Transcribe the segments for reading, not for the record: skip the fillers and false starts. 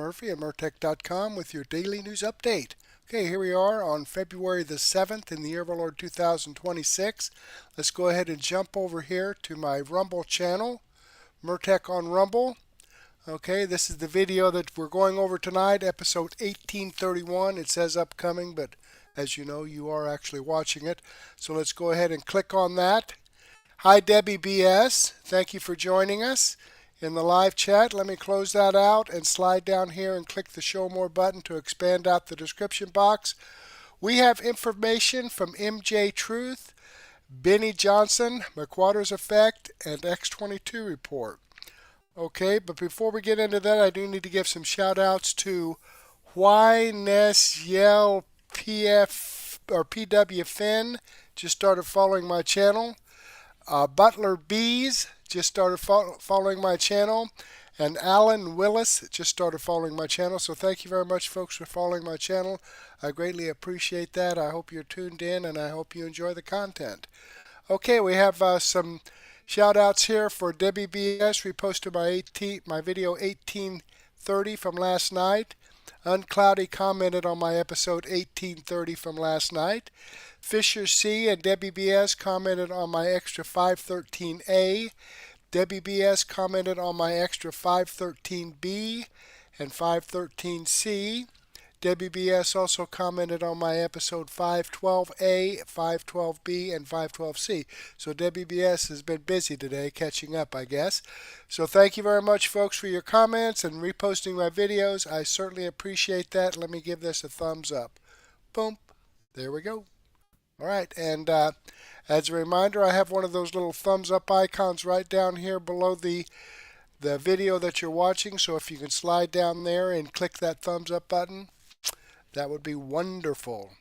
Murphy at Murtech.com with your daily news update. Okay, here we are on February the 7th in the year of our Lord 2026. Let's go ahead and jump over here to my Rumble channel, Murtech on Rumble. Okay, this is the video that we're going over tonight, episode 1831. It says upcoming, but as you know, you are actually watching it. So let's go ahead and click on that. Hi, Debbie BS. Thank you for joining us in the live chat. Let me close that out and slide down here and click the Show More button to expand out the description box. We have information from MJTruth, Benny Johnson, McWattersaffect, and X22 report. Okay, but before we get into that, I do need to give some shout outs to Why Yell PF or PW Finn just started following my channel. Butler Bees just started following my channel, and Alan Willis just started following my channel. So thank you very much, folks, for following my channel. I greatly appreciate that. I hope you're tuned in, and I hope you enjoy the content. Okay, we have some shout outs here for Debbie BS. Reposted my video 1830 from last night. Uncloudy commented on my episode 1830 from last night. Fisher C and Debbie BS commented on my extra 513A. Debbie BS commented on my extra 513B and 513C. Debbie BS also commented on my episode 512A, 512B, and 512C. So Debbie BS has been busy today catching up, I guess. So thank you very much, folks, for your comments and reposting my videos. I certainly appreciate that. Let me give this a thumbs up. Boom. There we go. All right, and as a reminder, I have one of those little thumbs up icons right down here below the video that you're watching. So if you can slide down there and click that thumbs up button, that would be wonderful.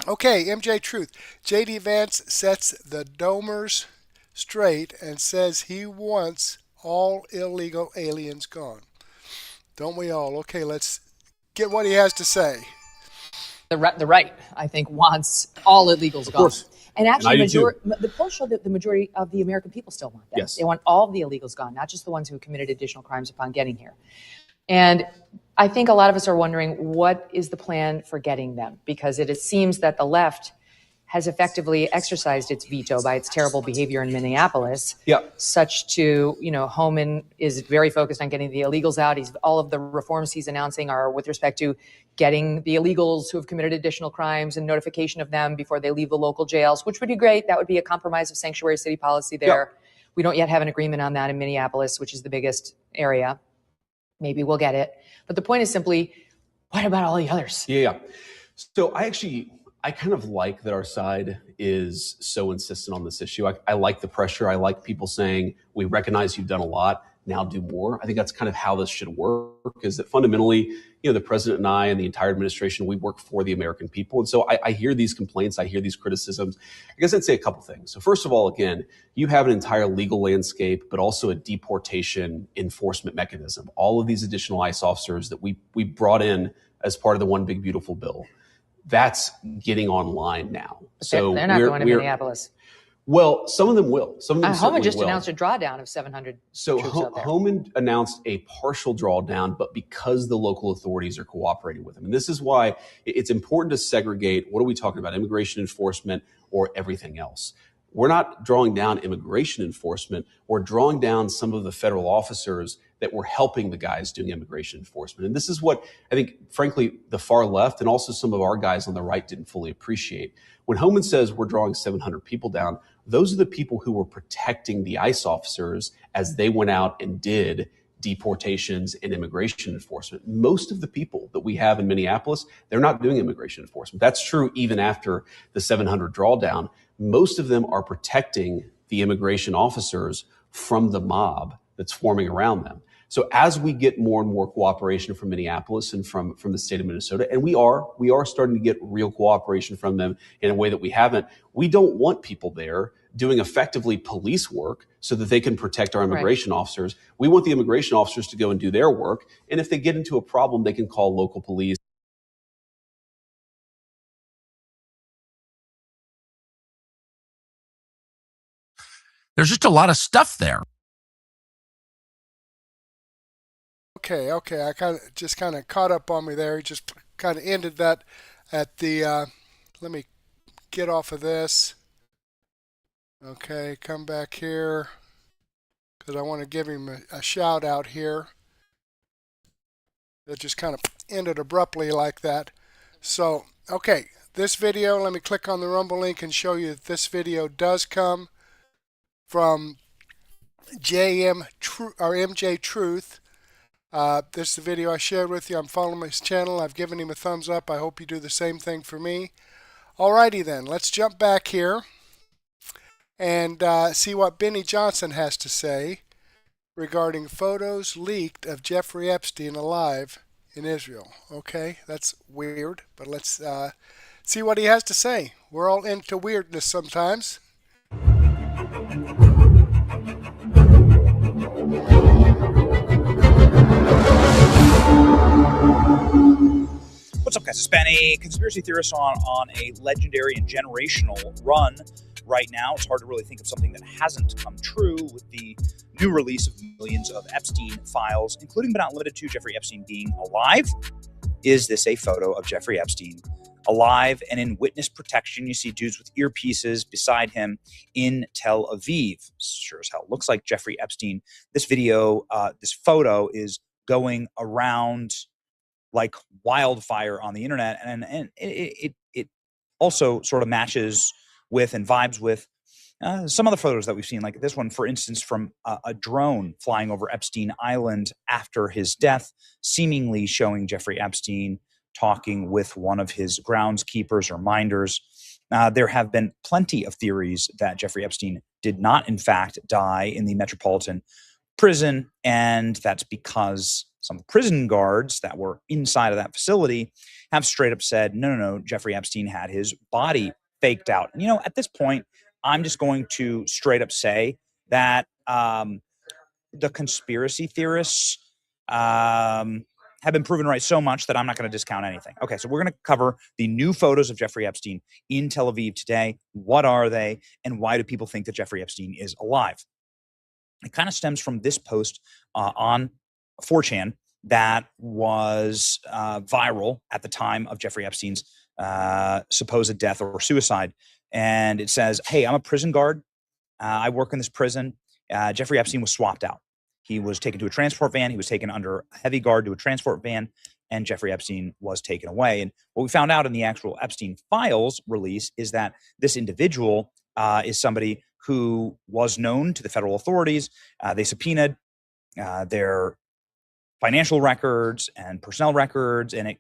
Okay, MJTruth. J.D. Vance sets the domers straight and says he wants all illegal aliens gone. Don't we all? Okay, let's get what he has to say. The right, I think, wants all illegals gone. Course. And actually, And the polls show that the majority of the American people still want that. Yes. They want all of the illegals gone, not just the ones who committed additional crimes upon getting here. And I think a lot of us are wondering, what is the plan for getting them? Because it seems that the left has effectively exercised its veto by its terrible behavior in Minneapolis. Yep. Such to, Homan is very focused on getting the illegals out. All of the reforms he's announcing are with respect to getting the illegals who have committed additional crimes and notification of them before they leave the local jails, which would be great. That would be a compromise of sanctuary city policy there. Yep. We don't yet have an agreement on that in Minneapolis, which is the biggest area. Maybe we'll get it. But the point is simply, what about all the others? Yeah. So I kind of like that our side is so insistent on this issue. I like the pressure. I like people saying, we recognize you've done a lot, now do more. I think that's kind of how this should work, is that fundamentally, the president and I and the entire administration, we work for the American people. And so I hear these complaints, I hear these criticisms. I guess I'd say a couple things. So first of all, again, you have an entire legal landscape, but also a deportation enforcement mechanism. All of these additional ICE officers that we brought in as part of the One Big Beautiful Bill. That's getting online now. So they're not going to Minneapolis. Well, some of them will. Some of them Homan just will. announced a drawdown of 700 So troops out there. Homan announced a partial drawdown, but because the local authorities are cooperating with him. And this is why it's important to segregate, what are we talking about, immigration enforcement or everything else? We're not drawing down immigration enforcement. We're drawing down some of the federal officers that were helping the guys doing immigration enforcement. And this is what I think, frankly, the far left and also some of our guys on the right didn't fully appreciate. When Homan says we're drawing 700 people down, those are the people who were protecting the ICE officers as they went out and did deportations and immigration enforcement. Most of the people that we have in Minneapolis, they're not doing immigration enforcement. That's true even after the 700 drawdown. Most of them are protecting the immigration officers from the mob that's forming around them. So as we get more and more cooperation from Minneapolis and from the state of Minnesota, and we are starting to get real cooperation from them in a way that we haven't, we don't want people there doing effectively police work so that they can protect our immigration officers. We want the immigration officers to go and do their work. And if they get into a problem, they can call local police. There's just a lot of stuff there. Okay. I kind of caught up on me there. He just kind of ended that at the. Let me get off of this. Okay, come back here because I want to give him a shout out here. That just kind of ended abruptly like that. So, okay, this video, let me click on the Rumble link and show you that this video does come from MJTruth. This is the video I shared with you. I'm following his channel. I've given him a thumbs up. I hope you do the same thing for me. Alrighty then, let's jump back here and see what Benny Johnson has to say regarding photos leaked of Jeffrey Epstein alive in Israel. Okay, that's weird, but let's see what he has to say. We're all into weirdness sometimes. What's up, guys? It's Benny, conspiracy theorist on a legendary and generational run right now. It's hard to really think of something that hasn't come true with the new release of millions of Epstein files, including but not limited to Jeffrey Epstein being alive. Is this a photo of Jeffrey Epstein alive and in witness protection? You see dudes with earpieces beside him in Tel Aviv. Sure as hell looks like Jeffrey Epstein. This video, this photo is going around like wildfire on the internet, and it also sort of matches with and vibes with some other photos that we've seen, like this one, for instance, from a drone flying over Epstein Island after his death, seemingly showing Jeffrey Epstein talking with one of his groundskeepers or minders. There have been plenty of theories that Jeffrey Epstein did not, in fact, die in the Metropolitan Prison, and that's because some prison guards that were inside of that facility have straight up said, no, Jeffrey Epstein had his body faked out. And, at this point, I'm just going to straight up say that the conspiracy theorists have been proven right so much that I'm not going to discount anything. Okay, so we're going to cover the new photos of Jeffrey Epstein in Tel Aviv today. What are they, and why do people think that Jeffrey Epstein is alive? It kind of stems from this post on 4chan that was viral at the time of Jeffrey Epstein's supposed death or suicide. And it says, hey, I'm a prison guard. I work in this prison. Jeffrey Epstein was swapped out. He was taken to a transport van. He was taken under heavy guard to a transport van, and Jeffrey Epstein was taken away. And what we found out in the actual Epstein files release is that this individual is somebody who was known to the federal authorities. They subpoenaed their financial records and personnel records, and it,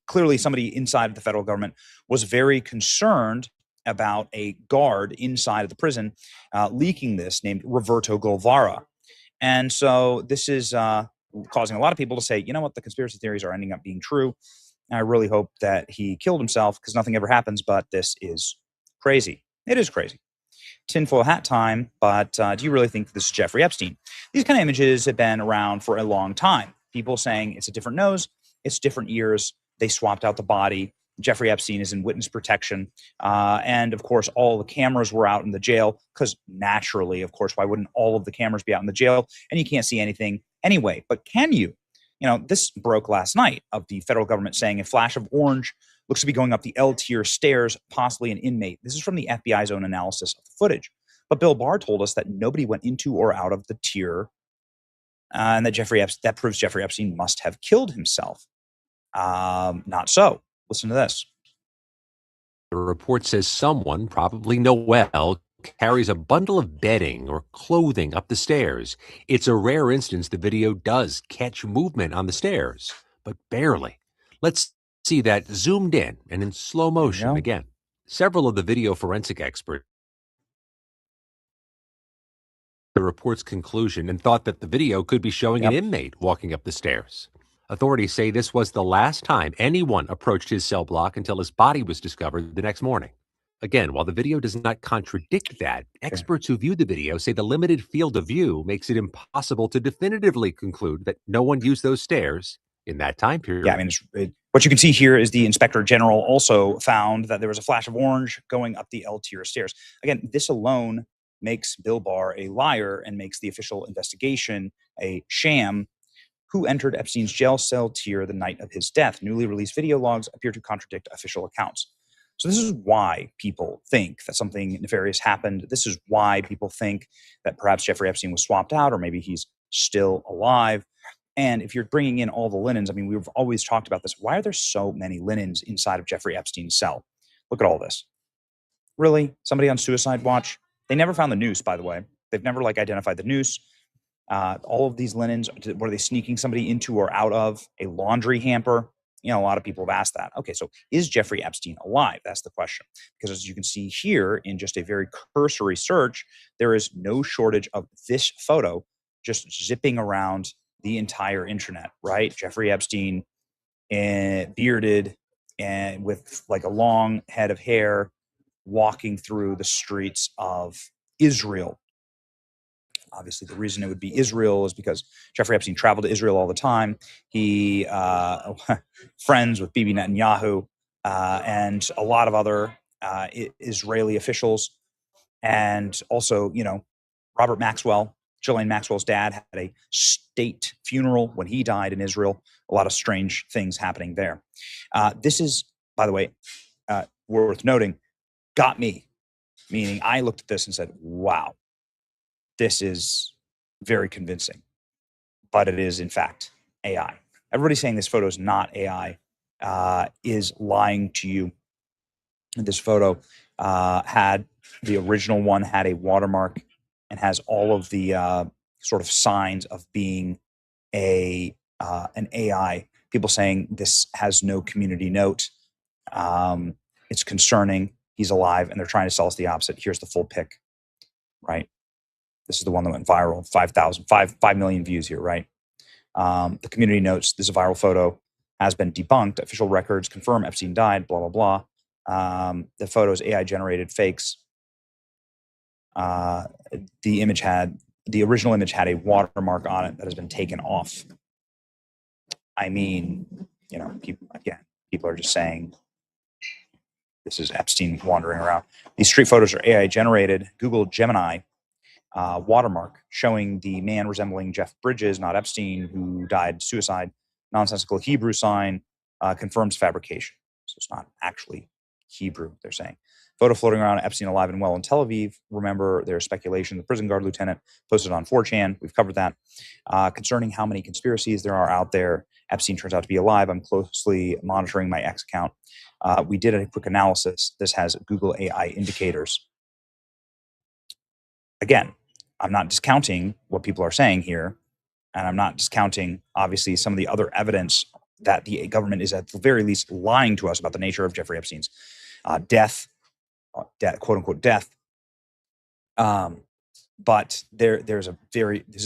clearly somebody inside of the federal government was very concerned about a guard inside of the prison leaking this, named Roberto Golvara. And so this is causing a lot of people to say, you know what, the conspiracy theories are ending up being true. And I really hope that he killed himself, because nothing ever happens, but this is crazy. It is crazy. Tinfoil hat time, but do you really think this is Jeffrey Epstein? These kind of images have been around for a long time. People saying it's a different nose, it's different ears, they swapped out the body. Jeffrey Epstein is in witness protection. And of course, all the cameras were out in the jail, because naturally, of course, why wouldn't all of the cameras be out in the jail? And you can't see anything anyway. But can you? This broke last night, of the federal government saying a flash of orange looks to be going up the L-tier stairs, possibly an inmate. This is from the FBI's own analysis of the footage. But Bill Barr told us that nobody went into or out of the tier, and that proves Jeffrey Epstein must have killed himself. Not so. Listen to this. The report says someone, probably Noel, carries a bundle of bedding or clothing up the stairs. It's a rare instance the video does catch movement on the stairs, but barely. Let's see that zoomed in and in slow motion again. Several of the video forensic experts the report's conclusion and thought that the video could be showing an inmate walking up the stairs. Authorities say this was the last time anyone approached his cell block until his body was discovered the next morning. Again, while the video does not contradict that, experts who viewed the video say the limited field of view makes it impossible to definitively conclude that no one used those stairs in that time period. Yeah, I mean, what you can see here is the Inspector General also found that there was a flash of orange going up the L-tier stairs. Again, this alone makes Bill Barr a liar and makes the official investigation a sham. who entered Epstein's jail cell tier the night of his death. Newly released video logs appear to contradict official accounts. So this is why people think that something nefarious happened. This is why people think that perhaps Jeffrey Epstein was swapped out, or maybe he's still alive. And if you're bringing in all the linens, I mean, we've always talked about this. Why are there so many linens inside of Jeffrey Epstein's cell? Look at all this. Really? Somebody on suicide watch? They never found the noose, by the way. They've never identified the noose. All of these linens, were they sneaking somebody into or out of a laundry hamper? A lot of people have asked that. Okay, so is Jeffrey Epstein alive? That's the question. Because as you can see here in just a very cursory search, there is no shortage of this photo just zipping around the entire internet, right? Jeffrey Epstein, bearded and with a long head of hair, walking through the streets of Israel. Obviously, the reason it would be Israel is because Jeffrey Epstein traveled to Israel all the time. He friends with Bibi Netanyahu and a lot of other Israeli officials, and also, Robert Maxwell, Ghislaine Maxwell's dad, had a state funeral when he died in Israel. A lot of strange things happening there. This is, by the way, worth noting, got me, meaning I looked at this and said, wow, this is very convincing, but it is in fact AI. Everybody saying this photo is not AI is lying to you. This photo the original one had a watermark and has all of the sort of signs of being an AI. People saying this has no community note. It's concerning. He's alive, and they're trying to sell us the opposite. Here's the full pic, right? This is the one that went viral, 5 million views here, right? The community notes, this is a viral photo, has been debunked. Official records confirm Epstein died, blah, blah, blah. The photo's AI generated fakes. The original image had a watermark on it that has been taken off. I mean, people are just saying this is Epstein wandering around. These street photos are AI generated. Google Gemini watermark showing the man resembling Jeff Bridges, not Epstein, who died suicide. Nonsensical Hebrew sign confirms fabrication. So it's not actually Hebrew, they're saying. Photo floating around Epstein alive and well in Tel Aviv. Remember, there's speculation. The prison guard lieutenant posted on 4chan. We've covered that. Concerning how many conspiracies there are out there, Epstein turns out to be alive. I'm closely monitoring my X account. We did a quick analysis. This has Google AI indicators. Again, I'm not discounting what people are saying here, and I'm not discounting, obviously, some of the other evidence that the government is at the very least lying to us about the nature of Jeffrey Epstein's death, quote unquote death. But this is a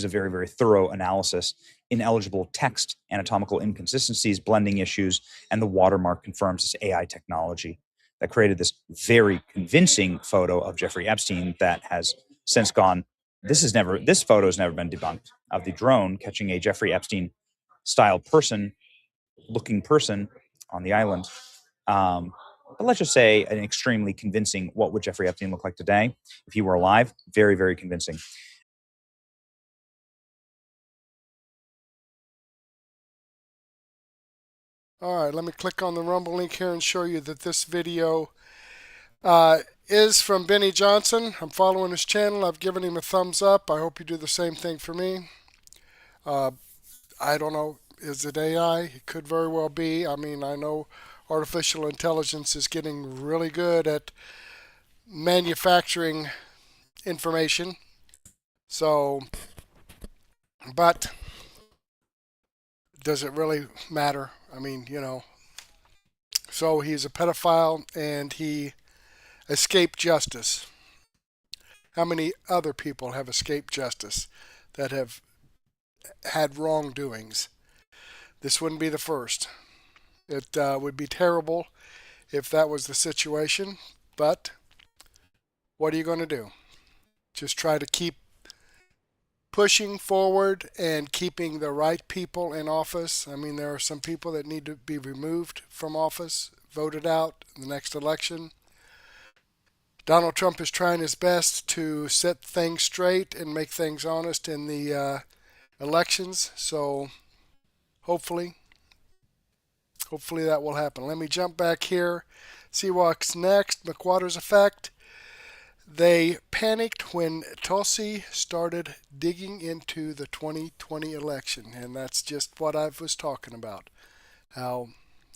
very, very thorough analysis. Ineligible text, anatomical inconsistencies, blending issues, and the watermark confirms this AI technology that created this very convincing photo of Jeffrey Epstein that has since gone. This photo has never been debunked, of the drone catching a Jeffrey Epstein style looking person on the island. But let's just say an extremely convincing, what would Jeffrey Epstein look like today if he were alive? Very, very convincing. All right, let me click on the Rumble link here and show you that this video is from Benny Johnson. I'm following his channel. I've given him a thumbs up. I hope you do the same thing for me. I don't know. Is it AI? It could very well be. I mean, I know artificial intelligence is getting really good at manufacturing information. So, but does it really matter? I mean, So he's a pedophile and he escaped justice. How many other people have escaped justice that have had wrongdoings? This wouldn't be the first. It would be terrible if that was the situation, but what are you going to do? Just try to keep pushing forward and keeping the right people in office. I mean, there are some people that need to be removed from office, voted out in the next election. Donald Trump is trying his best to set things straight and make things honest in the elections. So hopefully that will happen. Let me jump back here, see what's next. McWattersaffect. They panicked when Tulsi started digging into the 2020 election, and that's just what I was talking about. How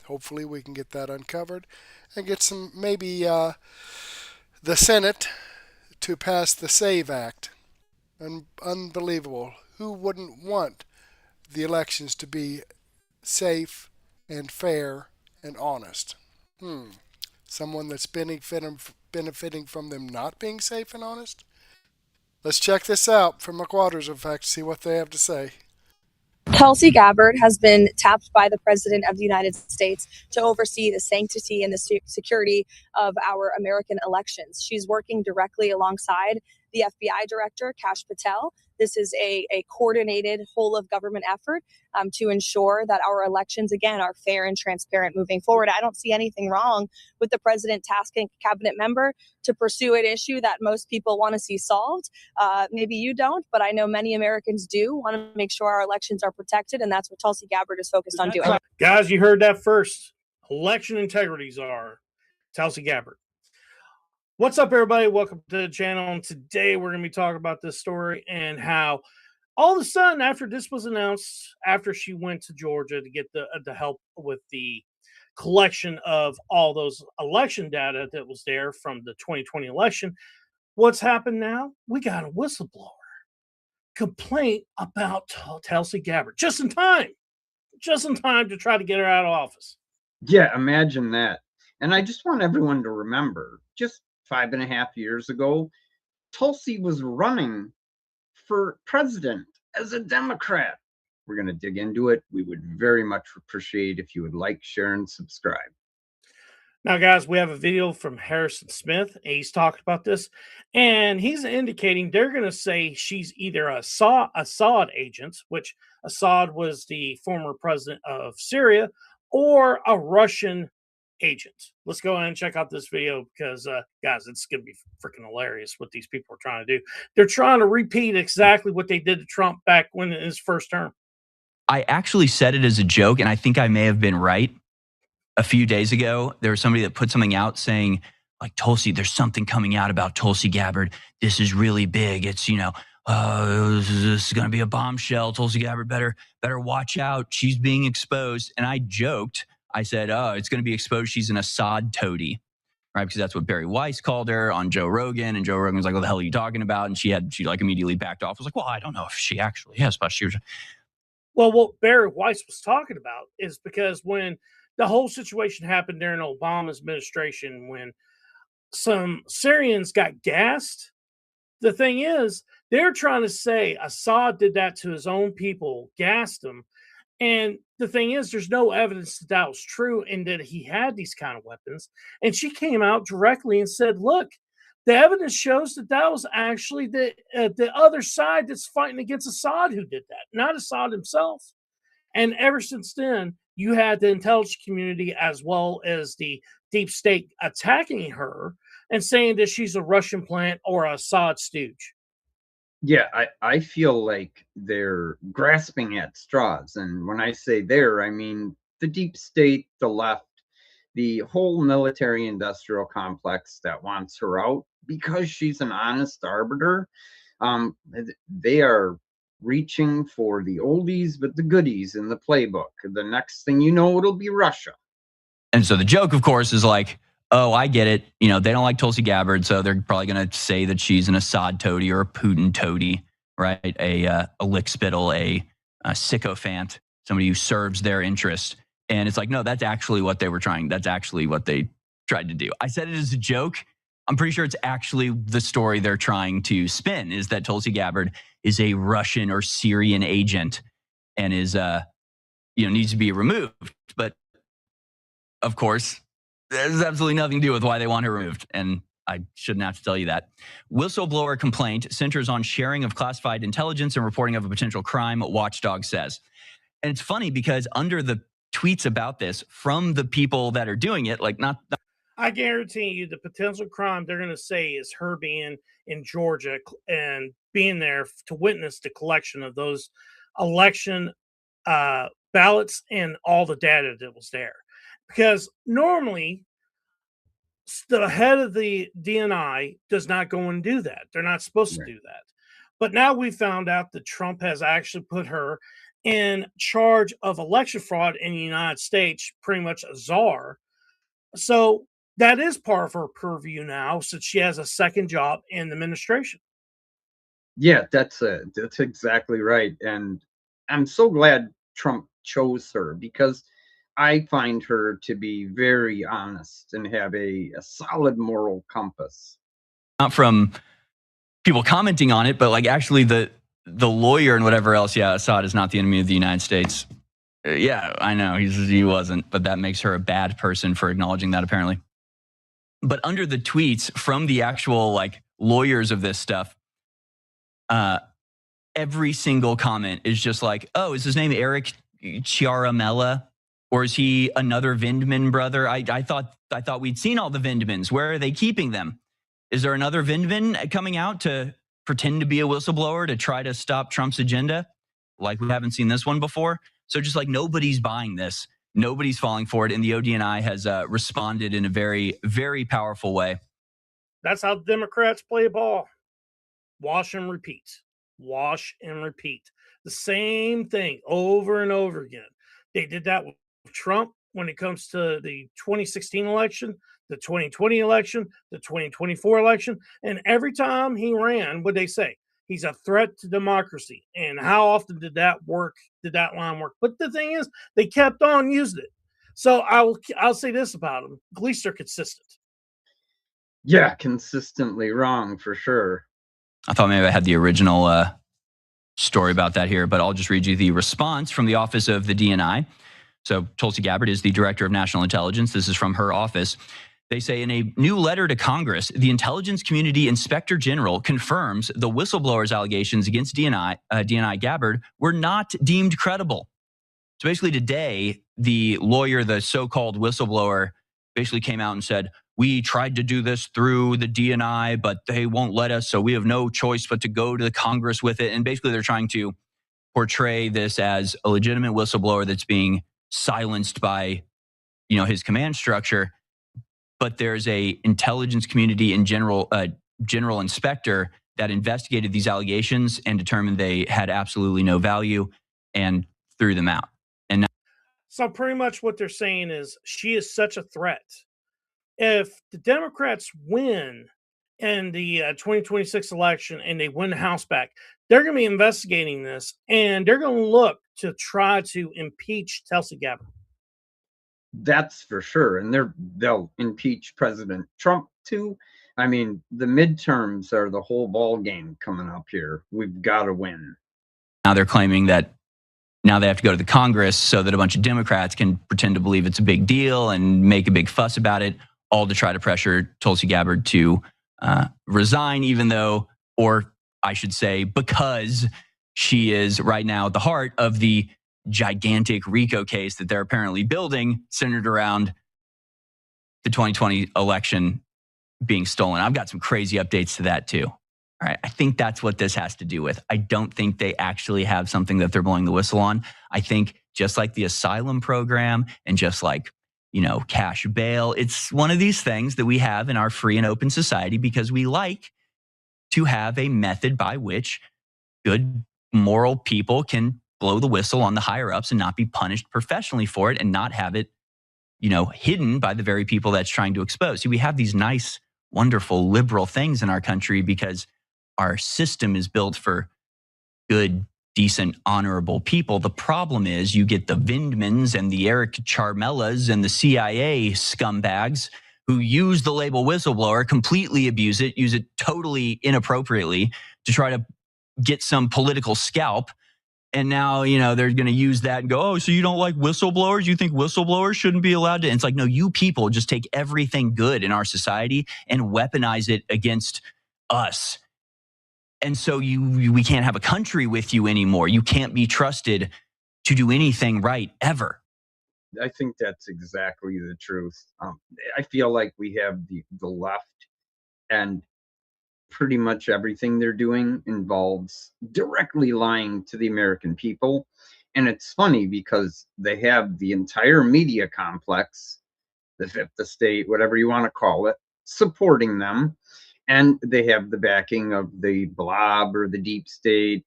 hopefully we can get that uncovered and get some, maybe the Senate to pass the SAVE Act. Unbelievable. Who wouldn't want the elections to be safe and fair and honest? Someone that's benefiting from them not being safe and honest? Let's check this out from McWattersaffect, see what they have to say. Tulsi Gabbard has been tapped by the President of the United States to oversee the sanctity and the security of our American elections. She's working directly alongside the FBI Director, Kash Patel. This is a coordinated whole-of-government effort to ensure that our elections, again, are fair and transparent moving forward. I don't see anything wrong with the President tasking a cabinet member to pursue an issue that most people want to see solved. Maybe you don't, but I know many Americans do want to make sure our elections are protected, and that's what Tulsi Gabbard is focused on doing. Guys, you heard that first. Election integrities are Tulsi Gabbard. What's up, everybody? Welcome to the channel. And today we're going to be talking about this story and how all of a sudden, after this was announced, after she went to Georgia to get the help with the collection of all those election data that was there from the 2020 election, what's happened now? We got a whistleblower complaint about Tulsi Gabbard just in time to try to get her out of office. Yeah, imagine that. And I just want everyone to remember, just 5.5 years ago, Tulsi was running for president as a Democrat. We're going to dig into it. We would very much appreciate if you would like, share, and subscribe. Now, guys, we have a video from Harrison Smith. He's talked about this, and he's indicating they're going to say she's either a Assad agent, which Assad was the former president of Syria, or a Russian agent. Let's go ahead and check out this video because, guys, it's going to be freaking hilarious what these people are trying to do. They're trying to repeat exactly what they did to Trump back when in his first term. I actually said it as a joke, and I think I may have been right. A few days ago, there was somebody that put something out saying, like, Tulsi, there's something coming out about Tulsi Gabbard. This is really big. It's, this is going to be a bombshell. Tulsi Gabbard better watch out. She's being exposed. And I joked. I said, oh, it's going to be exposed. She's an Assad toady, right? Because that's what Barry Weiss called her on Joe Rogan. And Joe Rogan was like, what the hell are you talking about? And she like immediately backed off. I was like, well, I don't know if she actually is, but she was. Well, what Barry Weiss was talking about is because when the whole situation happened during Obama's administration, when some Syrians got gassed, the thing is, they're trying to say Assad did that to his own people, gassed them. And the thing is, there's no evidence that that was true and that he had these kind of weapons. And she came out directly and said, look, the evidence shows that that was actually the other side that's fighting against Assad who did that, not Assad himself. And ever since then, you had the intelligence community as well as the deep state attacking her and saying that she's a Russian plant or a Assad stooge. Yeah, I feel like they're grasping at straws. And when I say they're, I mean the deep state, the left, the whole military industrial complex that wants her out because she's an honest arbiter. They are reaching for the oldies but the goodies in the playbook. The next thing you know, it'll be Russia. And so the joke, of course, is like, oh, I get it. They don't like Tulsi Gabbard, so they're probably going to say that she's an Assad toady or a Putin toady, right? A lickspittle, a sycophant, somebody who serves their interest. And it's like, no, that's actually what they were trying. That's actually what they tried to do. I said it as a joke. I'm pretty sure it's actually the story they're trying to spin, is that Tulsi Gabbard is a Russian or Syrian agent and is, needs to be removed. But of course, there's absolutely nothing to do with why they want her removed. And I shouldn't have to tell you that. Whistleblower complaint centers on sharing of classified intelligence and reporting of a potential crime, Watchdog says. And it's funny because under the tweets about this from the people that are doing it, like not. I guarantee you the potential crime they're going to say is her being in Georgia and being there to witness the collection of those election ballots and all the data that was there. Because normally the head of the DNI does not go and do that. They're not supposed to do that. But now we found out that Trump has actually put her in charge of election fraud in the United States, pretty much a czar. So that is part of her purview now, since she has a second job in the administration. Yeah, that's exactly right. And I'm so glad Trump chose her, because I find her to be very honest and have a solid moral compass. Not from people commenting on it, but like actually the lawyer and whatever else. Yeah, Assad is not the enemy of the United States. Yeah, I know he wasn't, but that makes her a bad person for acknowledging that, apparently. But under the tweets from the actual like lawyers of this stuff, every single comment is just like, oh, is his name Eric Chiaramella? Or is he another Vindman brother? I thought we'd seen all the Vindmans. Where are they keeping them? Is there another Vindman coming out to pretend to be a whistleblower to try to stop Trump's agenda? Like we haven't seen this one before. So just like nobody's buying this. Nobody's falling for it. And the ODNI has responded in a very, very powerful way. That's how Democrats play ball. Wash and repeat. Wash and repeat. The same thing over and over again. They did that with Trump when it comes to the 2016 election, the 2020 election, the 2024 election. And every time he ran, what'd they say? He's a threat to democracy. And how often did that work? Did that line work? But the thing is, they kept on using it. So I'll say this about them. At least they're consistent. Yeah, consistently wrong for sure. I thought maybe I had the original story about that here, but I'll just read you the response from the office of the DNI. So Tulsi Gabbard is the director of national intelligence. This is from her office. They say in a new letter to Congress, the Intelligence Community Inspector General confirms the whistleblower's allegations against DNI Gabbard were not deemed credible. So basically today, the lawyer, the so-called whistleblower, basically came out and said, we tried to do this through the DNI, but they won't let us. So we have no choice but to go to the Congress with it. And basically they're trying to portray this as a legitimate whistleblower that's being silenced by, his command structure. But there's a intelligence community in general inspector that investigated these allegations and determined they had absolutely no value and threw them out. And now, so pretty much what they're saying is she is such a threat. If the Democrats win in the 2026 election and they win the House back, they're going to be investigating this and they're going to look to try to impeach Tulsi Gabbard. That's for sure. And they'll impeach President Trump too. I mean, the midterms are the whole ball game coming up here. We've got to win. Now they're claiming that now they have to go to the Congress so that a bunch of Democrats can pretend to believe it's a big deal and make a big fuss about it, all to try to pressure Tulsi Gabbard to resign, even though, or I should say, because she is right now at the heart of the gigantic RICO case that they're apparently building, centered around the 2020 election being stolen. I've got some crazy updates to that too. All right, I think that's what this has to do with. I don't think they actually have something that they're blowing the whistle on. I think just like the asylum program and just like, cash bail, it's one of these things that we have in our free and open society because we like to have a method by which good moral people can blow the whistle on the higher ups and not be punished professionally for it and not have it, hidden by the very people that's trying to expose. See, we have these nice, wonderful, liberal things in our country because our system is built for good, decent, honorable people. The problem is you get the Vindmans and the Eric Charmellas and the CIA scumbags who use the label whistleblower, completely abuse it, use it totally inappropriately to try to get some political scalp. And now, they're going to use that and go, oh, so you don't like whistleblowers? You think whistleblowers shouldn't be allowed to? And it's like, no, you people just take everything good in our society and weaponize it against us. And so we can't have a country with you anymore. You can't be trusted to do anything right ever. I think that's exactly the truth. I feel like we have the left, and pretty much everything they're doing involves directly lying to the American people. And it's funny because they have the entire media complex, the fifth estate, whatever you want to call it, supporting them. And they have the backing of the blob or the deep state,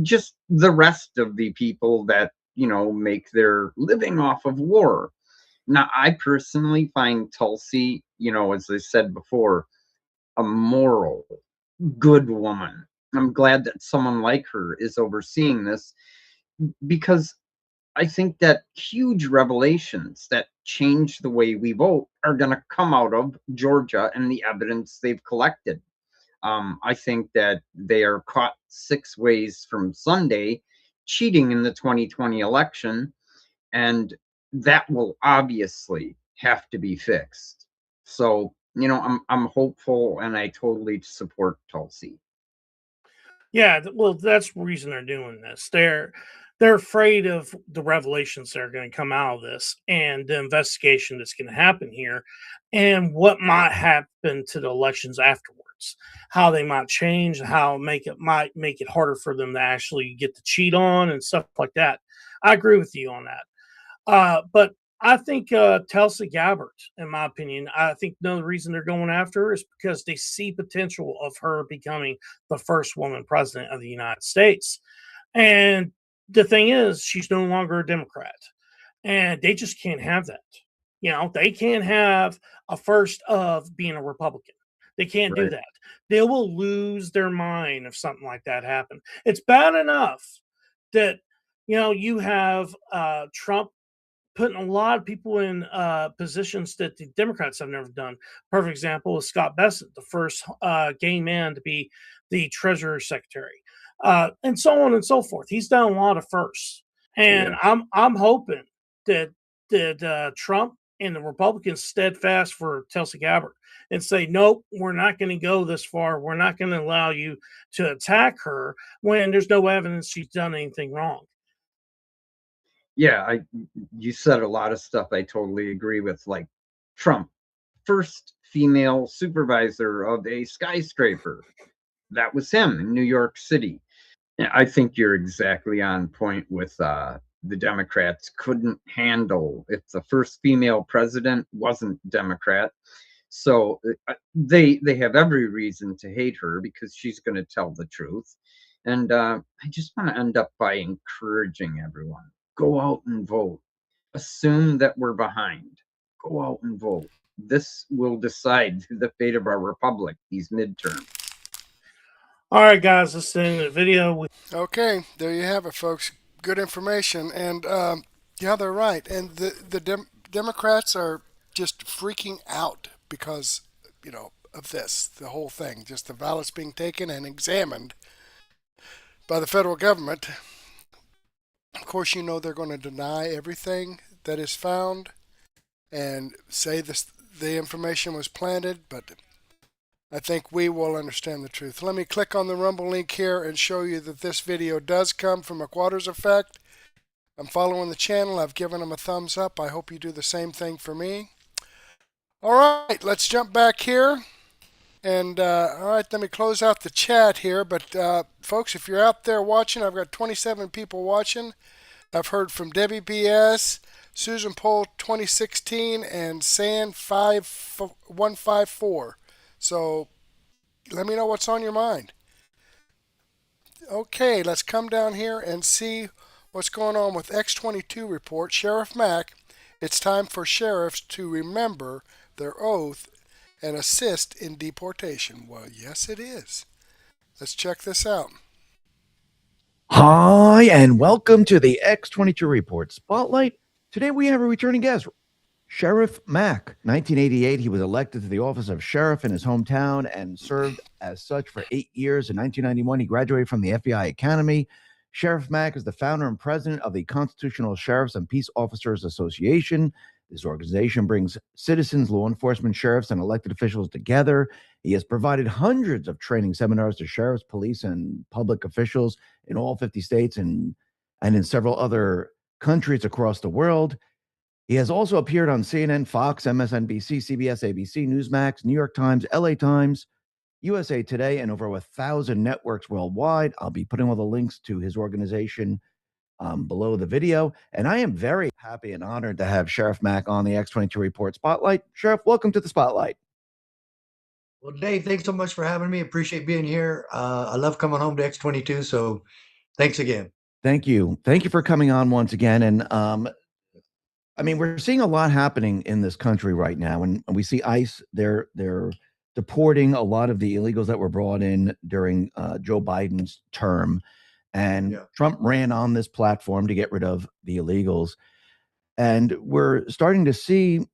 just the rest of the people that, make their living off of war. Now, I personally find Tulsi, as I said before, a moral, good woman. I'm glad that someone like her is overseeing this, because I think that huge revelations that change the way we vote are going to come out of Georgia and the evidence they've collected. I think that they are caught 6 ways from Sunday cheating in the 2020 election, and that will obviously have to be fixed. So, I'm hopeful, and I totally support Tulsi. Yeah, well, that's the reason they're doing this. They're afraid of the revelations that are going to come out of this and the investigation that's going to happen here, and what might happen to the elections afterwards. How they might change, how might make it harder for them to actually get the cheat on and stuff like that. I agree with you on that. But I think Tulsi Gabbard, in my opinion, I think the reason they're going after her is because they see potential of her becoming the first woman president of the United States. And the thing is, she's no longer a Democrat, and they just can't have that. They can't have a first of being a Republican. They can't do Right. that. They will lose their mind if something like that happens. It's bad enough that you have Trump putting a lot of people in positions that the Democrats have never done. Perfect example is Scott Bessent, the first gay man to be the Treasury Secretary, and so on and so forth. He's done a lot of firsts, and Yeah. I'm hoping that Trump and the Republicans steadfast for Tulsi Gabbard and say, nope, we're not going to go this far. We're not going to allow you to attack her when there's no evidence she's done anything wrong. Yeah, you said a lot of stuff I totally agree with, like Trump, first female supervisor of a skyscraper. That was him in New York City. Yeah, I think you're exactly on point with the Democrats couldn't handle if the first female president wasn't Democrat. So they have every reason to hate her because she's going to tell the truth. And I just want to end up by encouraging everyone, go out and vote. Assume that we're behind. Go out and vote. This will decide the fate of our republic, these midterms. All right, guys, let's end the video. Okay, there you have it, folks. Good information, and yeah, they're right. And the Democrats are just freaking out because of this, the whole thing, just the ballots being taken and examined by the federal government. Of course, they're going to deny everything that is found and say the information was planted, but I think we will understand the truth. Let me click on the Rumble link here and show you that this video does come from McWattersaffect. I'm following the channel. I've given them a thumbs up. I hope you do the same thing for me. All right, let's jump back here. And all right, let me close out the chat here. But folks, if you're out there watching, I've got 27 people watching. I've heard from Debbie BS, Susan Poll 2016, and San 5154. So let me know what's on your mind. Okay, let's come down here and see what's going on with X22 report. Sheriff Mack, it's time for sheriffs to remember their oath and assist in deportation. Well, yes, it is. Let's check this out. Hi, and welcome to the X22 Report Spotlight. Today we have a returning guest, Sheriff Mack. 1988, he was elected to the office of sheriff in his hometown and served as such for 8 years. In 1991, he graduated from the FBI Academy. Sheriff Mack is the founder and president of the Constitutional Sheriffs and Peace Officers Association. This organization brings citizens, law enforcement, sheriffs, and elected officials together. He has provided hundreds of training seminars to sheriffs, police, and public officials in all 50 states and in several other countries across the world. He has also appeared on CNN, Fox, MSNBC, CBS, ABC, Newsmax, New York Times, LA Times, USA Today, and over 1,000 networks worldwide. I'll be putting all the links to his organization below the video. And I am very happy and honored to have Sheriff Mack on the X22 Report Spotlight. Sheriff, welcome to the Spotlight. Well, Dave, thanks so much for having me. Appreciate being here. I love coming home to X22, so thanks again. Thank you. Thank you for coming on once again. And I mean, we're seeing a lot happening in this country right now, and we see ICE. They're deporting a lot of the illegals that were brought in during Joe Biden's term, and Trump ran on this platform to get rid of the illegals. And we're starting to see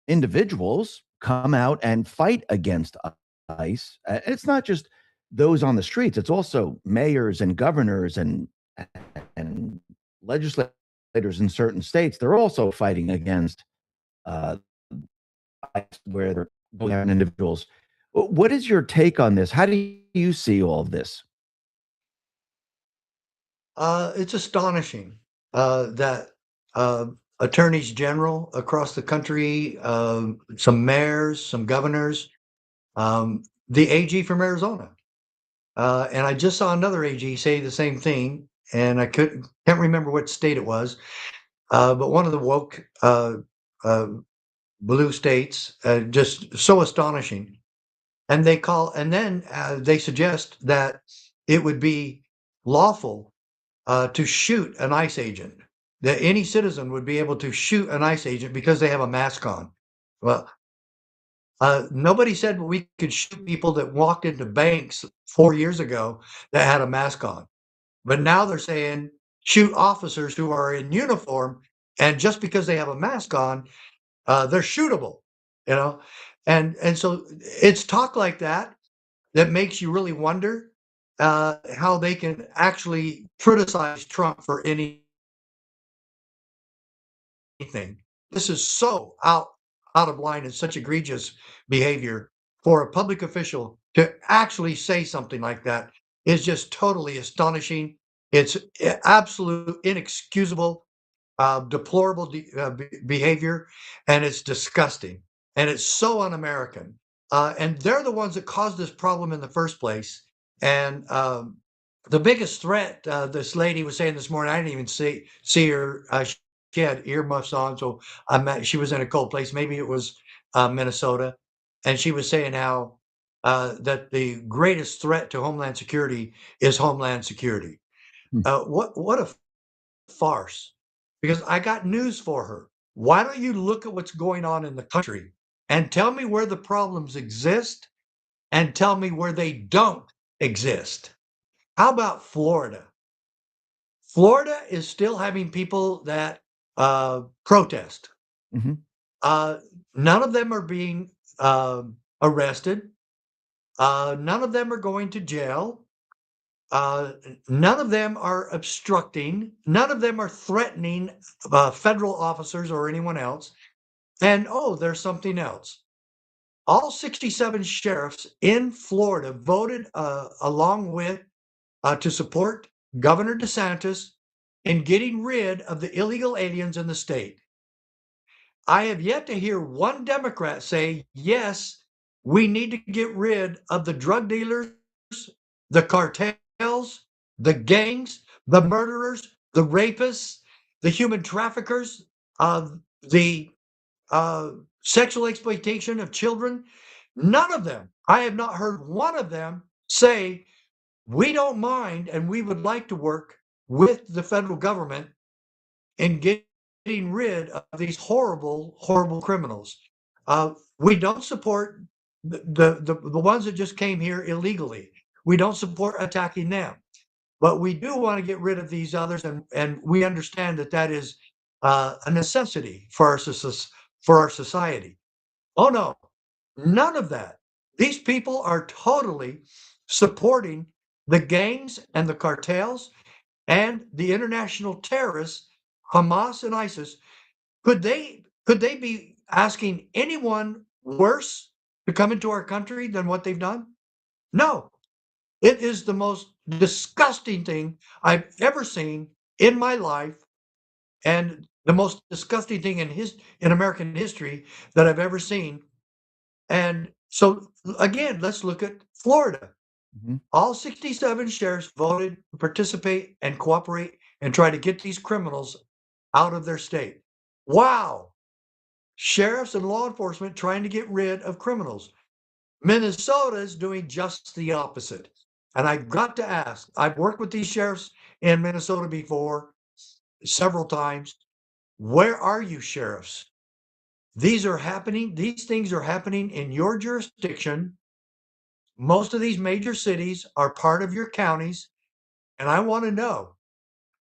individuals come out and fight against ICE. It's not just those on the streets; it's also mayors and governors and legislators in certain states. They're also fighting against ICE, where they're going out on individuals. What is your take on this? How do you see all of this? It's astonishing that attorneys general across the country, some mayors, some governors, the AG from Arizona, and I just saw another AG say the same thing, and I can't remember what state it was, but one of the woke blue states, just so astonishing. And then they suggest that it would be lawful to shoot an ICE agent, that any citizen would be able to shoot an ICE agent because they have a mask on. Well, nobody said we could shoot people that walked into banks 4 years ago that had a mask on. But now they're saying shoot officers who are in uniform, and just because they have a mask on, they're shootable, you know? And so it's talk like that makes you really wonder how they can actually criticize Trump for anything. This is so out of line and such egregious behavior for a public official to actually say something like that is just totally astonishing. It's absolute inexcusable, deplorable behavior, and it's disgusting, and it's so un-American. And they're the ones that caused this problem in the first place. And the biggest threat, this lady was saying this morning, I didn't even see her. She had earmuffs on, so she was in a cold place. Maybe it was Minnesota. And she was saying how that the greatest threat to Homeland Security is Homeland Security. What a farce. Because I got news for her. Why don't you look at what's going on in the country and tell me where the problems exist and tell me where they don't exist? How about Florida? Florida is still having people that protest. Mm-hmm. None of them are being arrested. None of them are going to jail. None of them are obstructing. None of them are threatening federal officers or anyone else. And there's something else. All 67 sheriffs in Florida voted along with to support Governor DeSantis in getting rid of the illegal aliens in the state. I have yet to hear one Democrat say, yes, we need to get rid of the drug dealers, the cartels, the gangs, the murderers, the rapists, the human traffickers, the sexual exploitation of children. None of them, I have not heard one of them say, we don't mind and we would like to work with the federal government in getting rid of these horrible, horrible criminals. We don't support the ones that just came here illegally. We don't support attacking them. But we do want to get rid of these others, and we understand that is a necessity for our society. Oh no, none of that. These people are totally supporting the gangs and the cartels and the international terrorists, Hamas and ISIS. Could they be asking anyone worse to come into our country than what they've done? No. It is the most disgusting thing I've ever seen in my life, and the most disgusting thing in American history that I've ever seen. And so again, let's look at Florida. Mm-hmm. All 67 sheriffs voted to participate and cooperate and try to get these criminals out of their state. Wow. Sheriffs and law enforcement trying to get rid of criminals. Minnesota is doing just the opposite. And I got to ask, I've worked with these sheriffs in Minnesota before several times. Where are you, sheriffs? These things are happening in your jurisdiction. Most of these major cities are part of your counties. And I want to know,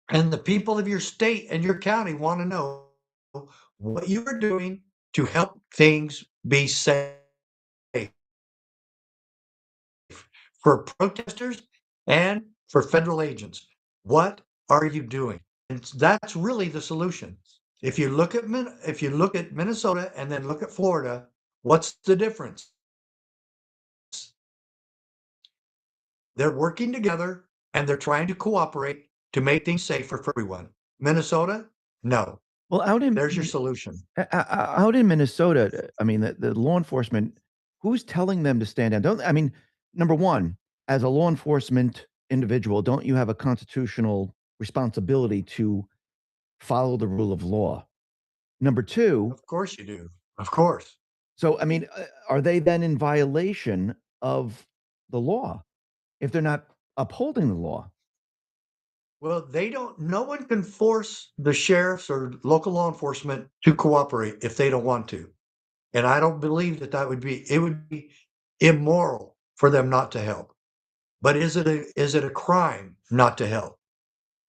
and the people of your state and your county want to know what you are doing to help things be safe for protesters and for federal agents. What are you doing? And that's really the solution. If you look at Minnesota and then look at Florida, what's the difference? They're working together and they're trying to cooperate to make things safer for everyone. Minnesota, no. Well, There's your solution. out in Minnesota, I mean, the law enforcement, who's telling them to stand down? Don't I mean, number one, as a law enforcement individual, don't you have a constitutional responsibility to follow the rule of law? Number two, Of course you do. Of course. so I mean, are they then in violation of the law if they're not upholding the law? Well, no one can force the sheriffs or local law enforcement to cooperate if they don't want to. And I don't believe it would be immoral for them not to help. But is it a crime not to help?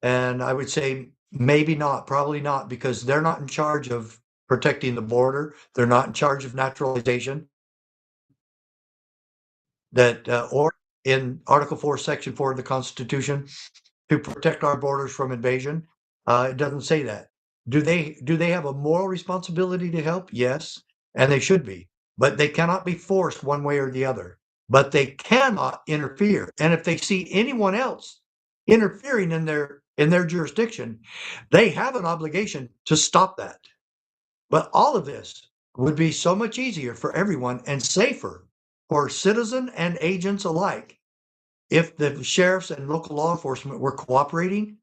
And I would say maybe not, probably not, because they're not in charge of protecting the border. They're not in charge of naturalization. Or in Article 4, Section 4 of the Constitution, to protect our borders from invasion. It doesn't say that. Do they have a moral responsibility to help? Yes, and they should be, but they cannot be forced one way or the other. But they cannot interfere. And if they see anyone else interfering in their jurisdiction, they have an obligation to stop that. But all of this would be so much easier for everyone and safer for citizen and agents alike if the sheriffs and local law enforcement were cooperating.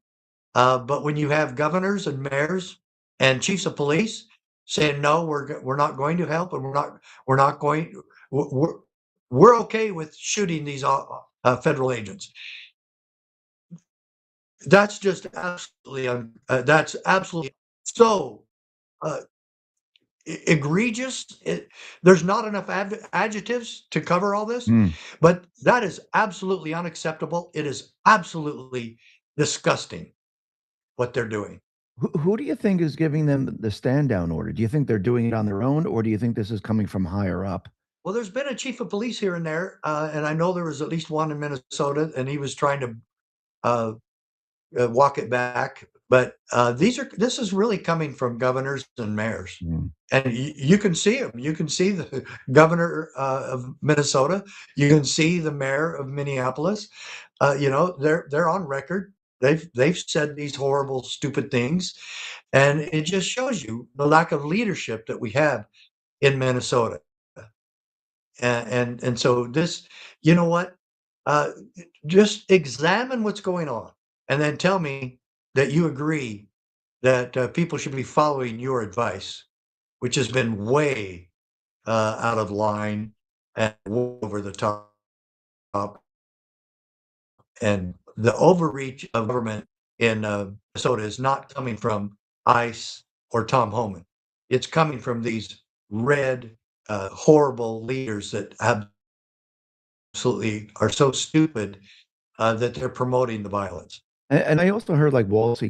But when you have governors and mayors and chiefs of police saying no, we're not going to help, and we're okay with shooting these federal agents. That's just absolutely that's absolutely so egregious. There's not enough adjectives to cover all this, but that is absolutely unacceptable. It is absolutely disgusting what they're doing. Who do you think is giving them the stand down order? Do you think they're doing it on their own, or do you think this is coming from higher up? Well, there's been a chief of police here and there, and I know there was at least one in Minnesota, and he was trying to walk it back. But this is really coming from governors and mayors, and you can see them. You can see the governor of Minnesota. You can see the mayor of Minneapolis. They're on record. They've said these horrible, stupid things, and it just shows you the lack of leadership that we have in Minnesota. And so this, you know what? Just examine what's going on, and then tell me that you agree that people should be following your advice, which has been way out of line and over the top. And the overreach of government in Minnesota is not coming from ICE or Tom Homan. It's coming from these red, horrible leaders that absolutely are so stupid that they're promoting the violence. And I also heard like Walsh,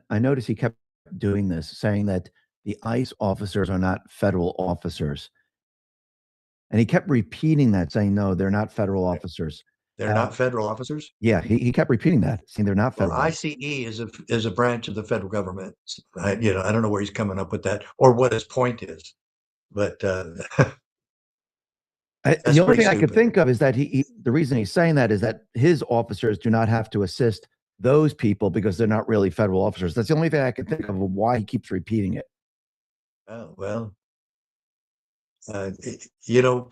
I noticed he kept doing this, saying that the ICE officers are not federal officers. And he kept repeating that, saying, no, they're not federal officers. They're not federal officers? Yeah, he kept repeating that, saying they're not federal. Well, ICE is a branch of the federal government. I don't know where he's coming up with that or what his point is, but the only thing I could think of is that the reason he's saying that is that his officers do not have to assist those people because they're not really federal officers. That's the only thing I could think of why he keeps repeating it. Oh, well,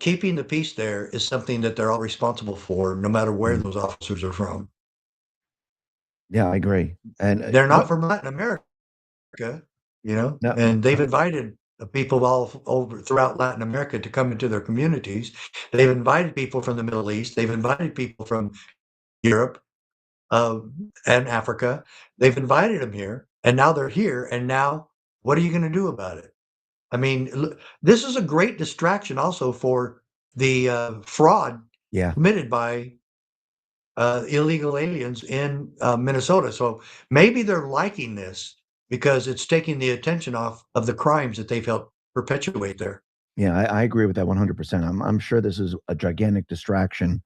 keeping the peace there is something that they're all responsible for, no matter where those officers are from. Yeah, I agree. And They're not from Latin America, no, and they've invited people all over throughout Latin America to come into their communities. They've invited people from the Middle East. They've invited people from Europe and Africa. They've invited them here, and now they're here. And now, what are you going to do about it? I mean, this is a great distraction also for the fraud yeah, committed by illegal aliens in Minnesota. So maybe they're liking this because it's taking the attention off of the crimes that they've helped perpetuate there. yeah, I agree with that 100%. I'm sure this is a gigantic distraction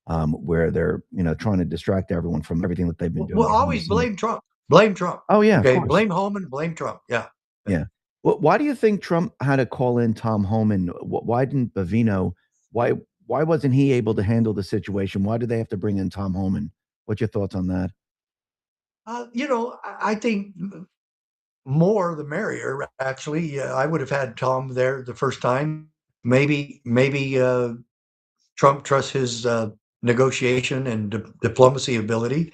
where they're trying to distract everyone from everything that they've been doing. Well, behind the always scenes. blame Trump. Blame Trump. Oh yeah, of Okay, course. blame Holman. Blame Trump. Yeah. Yeah. Well, why do you think Trump had to call in Tom Homan? Why didn't Bavino? Why why wasn't he able to handle the situation? Why did they have to bring in Tom Homan? What's your thoughts on that? I think more the merrier. Actually, I would have had Tom there the first time. Maybe Trump trusts his negotiation and diplomacy ability.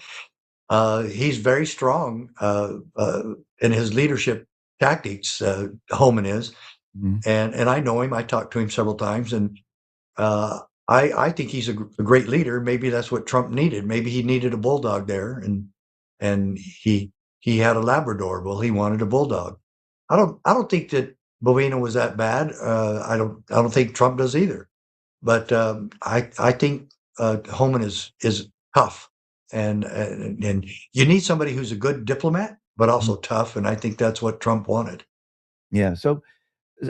He's very strong in his leadership tactics. Homan is, Mhm. and I know him. I talked to him several times, and I think he's a great leader. Maybe that's what Trump needed. Maybe he needed a bulldog there, and he had a Labrador. Well, he wanted a bulldog. I don't think that Bovino was that bad. I don't think Trump does either. But I think Homan is tough, and you need somebody who's a good diplomat, but also tough. And I think that's what Trump wanted. Yeah. So,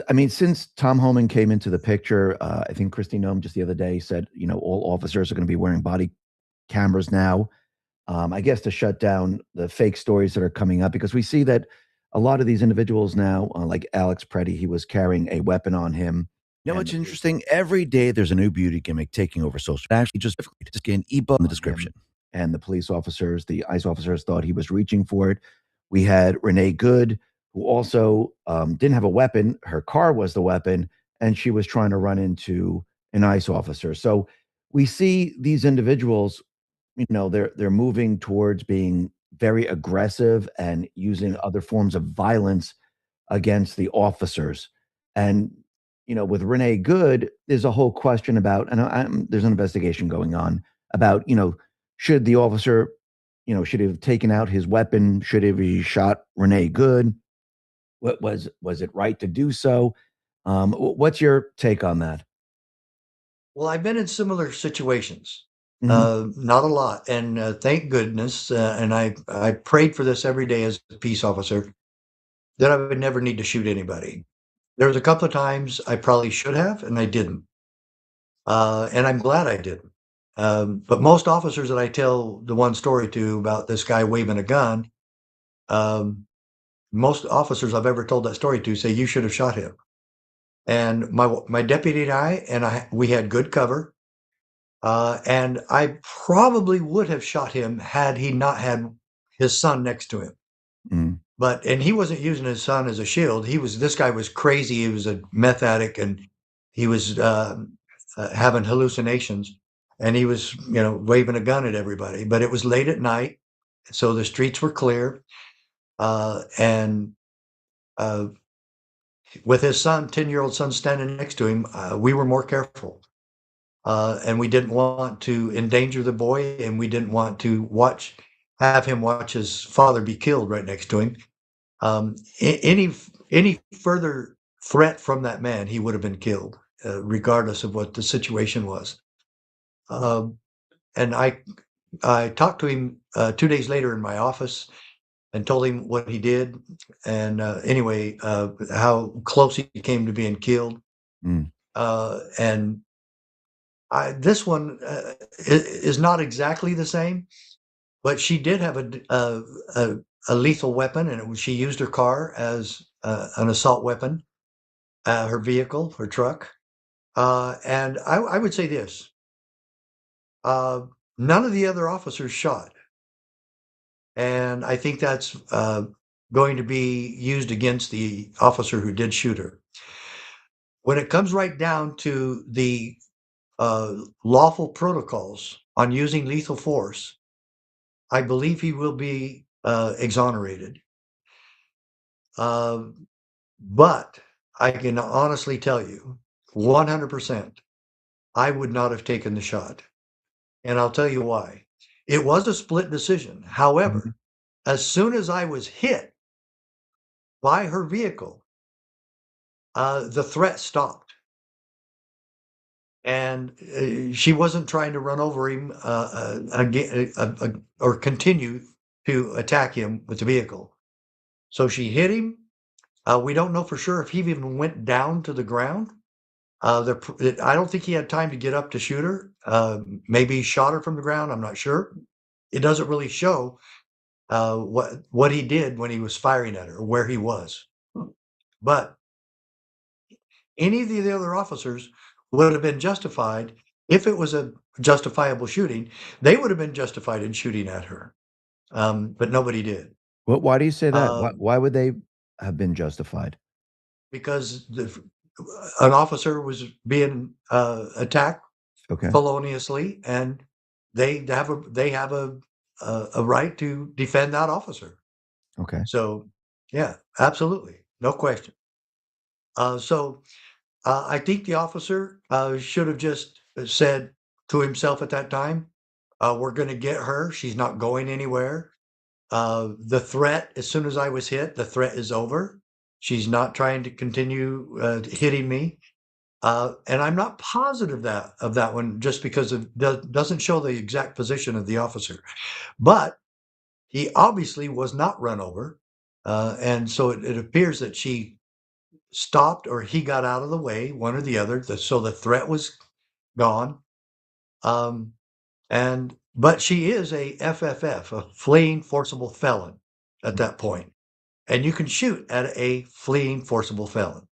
I mean, since Tom Homan came into the picture, I think Christy Nome just the other day said, all officers are going to be wearing body cameras now. I guess to shut down the fake stories that are coming up because we see that a lot of these individuals now, like Alex Preddy, he was carrying a weapon on him. It's interesting. Every day there's a new beauty gimmick taking over social. Actually, just get an ebook in the description. And the police officers, the ICE officers, thought he was reaching for it. We had Renee Good, who also didn't have a weapon. Her car was the weapon, and she was trying to run into an ICE officer. So we see these individuals they're moving towards being very aggressive and using other forms of violence against the officers. And with Renee Good, there's a whole question about, and there's an investigation going on about, should the officer, should he have taken out his weapon? Should he have shot Renee Good? What was it right to do so? What's your take on that? Well, I've been in similar situations, Mhm. not a lot, and thank goodness. And I prayed for this every day as a peace officer that I would never need to shoot anybody. There was a couple of times I probably should have, and I didn't. And I'm glad I didn't. But most officers that I tell the one story to about this guy waving a gun, um, most officers I've ever told that story to say you should have shot him. And my deputy and I we had good cover, and I probably would have shot him had he not had his son next to him. Mm. And he wasn't using his son as a shield. This guy was crazy. He was a meth addict, and he was having hallucinations, and he was waving a gun at everybody. But it was late at night, so the streets were clear, and uh, with his son, 10-year-old son, standing next to him, we were more careful. And we didn't want to endanger the boy, and we didn't want to have him watch his father be killed right next to him. Any further threat from that man, he would have been killed, regardless of what the situation was. And I talked to him 2 days later in my office and told him what he did, and anyway, how close he came to being killed. Mm. And this one is not exactly the same, but she did have a lethal weapon, and she used her car as an assault weapon, her vehicle, her truck. And I would say this: none of the other officers shot, and I think that's going to be used against the officer who did shoot her. When it comes right down to the lawful protocols on using lethal force, I believe he will be exonerated. But I can honestly tell you, 100%, I would not have taken the shot. And I'll tell you why. It was a split decision. However, as soon as I was hit by her vehicle, the threat stopped. And she wasn't trying to run over him again or continue to attack him with the vehicle. So she hit him. We don't know for sure if he even went down to the ground. I don't think he had time to get up to shoot her. Maybe he shot her from the ground. I'm not sure. It doesn't really show what he did when he was firing at her, or where he was. But any of the other officers would have been justified if it was a justifiable shooting. They would have been justified in shooting at her, but nobody did. Well, why do you say that? Um, Why would they have been justified? because an officer was being attacked Okay. feloniously, and they have a right to defend that officer. Okay. So, yeah, absolutely, no question. I think the officer should have just said to himself at that time, "We're going to get her. She's not going anywhere. The threat, as soon as I was hit, the threat is over. She's not trying to continue hitting me." And I'm not positive of that one, just because it doesn't show the exact position of the officer. But he obviously was not run over, and so it appears that she stopped or he got out of the way, one or the other. So the threat was gone. But she is a FFF, a fleeing forcible felon at that point. And you can shoot at a fleeing forcible felon.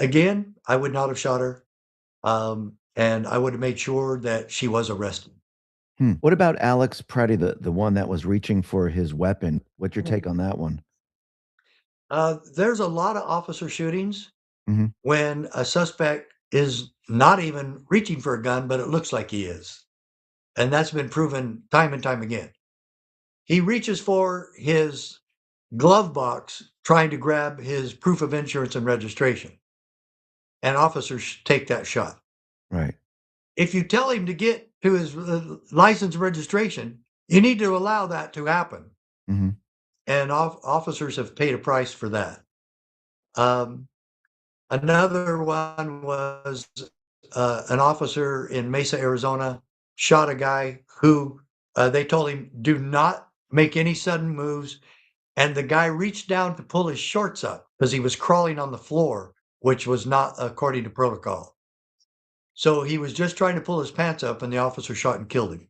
Again, I would not have shot her. And I would have made sure that she was arrested. What about Alex Preddy, the one that was reaching for his weapon? What's your take on that one? There's a lot of officer shootings Mhm. when a suspect is not even reaching for a gun, but it looks like he is. And that's been proven time and time again. He reaches for his glove box trying to grab his proof of insurance and registration, and officers take that shot. Right. If you tell him to get to his license and registration, you need to allow that to happen. Mhm. And officers have paid a price for that. Another one was an officer in Mesa, Arizona, shot a guy who they told him, "Do not make any sudden moves." And the guy reached down to pull his shorts up because he was crawling on the floor, which was not according to protocol. So he was just trying to pull his pants up, and the officer shot and killed him.